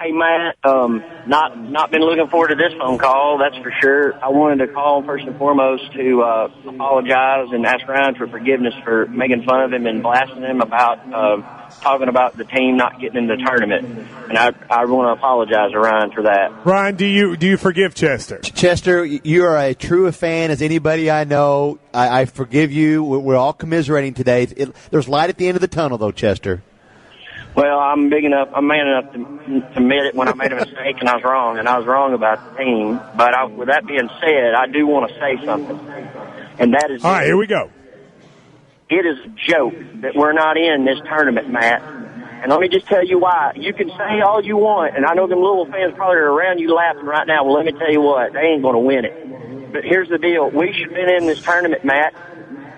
Hey, Matt, not been looking forward to this phone call, that's for sure. I wanted to call first and foremost to apologize and ask Ryan for forgiveness for making fun of him and blasting him about talking about the team not getting in the tournament. And I want to apologize to Ryan for that. Ryan, do you forgive Chester? Chester, you are as true a fan as anybody I know. I forgive you. We're all commiserating today. There's light at the end of the tunnel, though, Chester. Well, I'm man enough to admit it when I made a mistake and I was wrong about the team. But with that being said, I do want to say something, and that is all right. Here we go. It is a joke that we're not in this tournament, Matt. And let me just tell you why. You can say all you want, and I know them Louisville fans probably are around you laughing right now. Well, let me tell you what, they ain't going to win it. But here's the deal: we should have been in this tournament, Matt.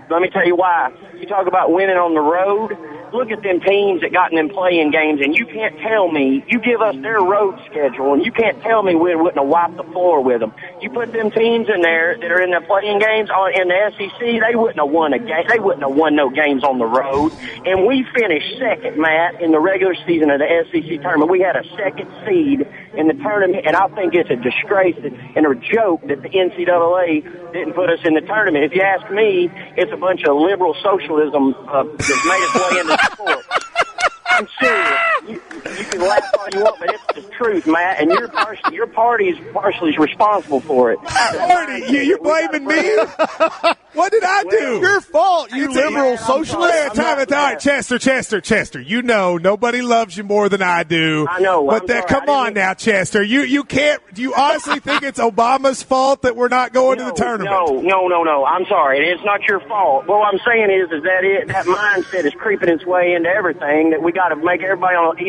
Let me tell you why. You talk about winning on the road. Look at them teams that got in them playing games, and you can't tell me, you give us their road schedule, and you can't tell me we wouldn't have wiped the floor with them. You put them teams in there that are in the playing games in the SEC, they wouldn't have won a game. They wouldn't have won no games on the road. And we finished second, Matt, in the regular season of the SEC tournament. We had a second seed in the tournament, and I think it's a disgrace and a joke that the NCAA didn't put us in the tournament. If you ask me, it's a bunch of liberal socialism that's made its way into the sport. I'm serious. You can laugh all you want, but it's the truth, Matt. And your party is partially responsible for it. Party? You're blaming me? What did I do? It's your fault, you liberal socialist. All right, Chester. You know nobody loves you more than I do. I know. But come on now, Chester. You can't. Do you honestly think it's Obama's fault that we're not going to the tournament? No. I'm sorry. It's not your fault. What I'm saying is that mindset is creeping its way into everything, that we got to make everybody on an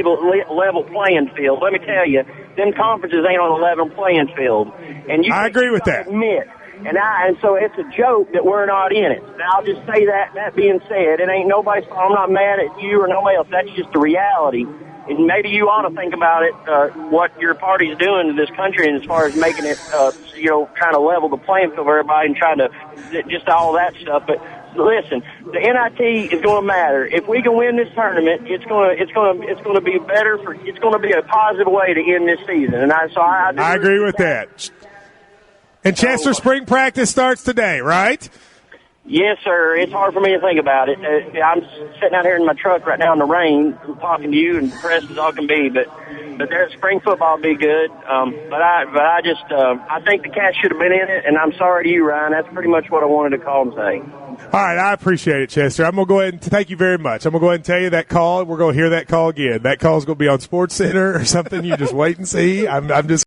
level playing field. Let me tell you, them conferences ain't on a level playing field. And I agree with that. Admit. And so it's a joke that we're not in it. And I'll just say that. That being said, it ain't nobody's fault. I'm not mad at you or nobody else. That's just the reality. And maybe you ought to think about it, what your party's doing to this country, and as far as making it, trying to level the playing field for everybody and trying to just all that stuff. But listen, the NIT is going to matter. If we can win this tournament, it's going to be better it's going to be a positive way to end this season. And I agree with that. And Chester, spring practice starts today, right? Yes, sir. It's hard for me to think about it. I'm sitting out here in my truck right now in the rain, talking to you and depressed as all can be. But their spring football will be good. But I think the Cats should have been in it, and I'm sorry to you, Ryan. That's pretty much what I wanted to call and say. All right, I appreciate it, Chester. I'm going to go ahead and thank you very much. I'm going to go ahead and tell you that call. We're going to hear that call again. That call is going to be on SportsCenter or something. You just wait and see. I'm just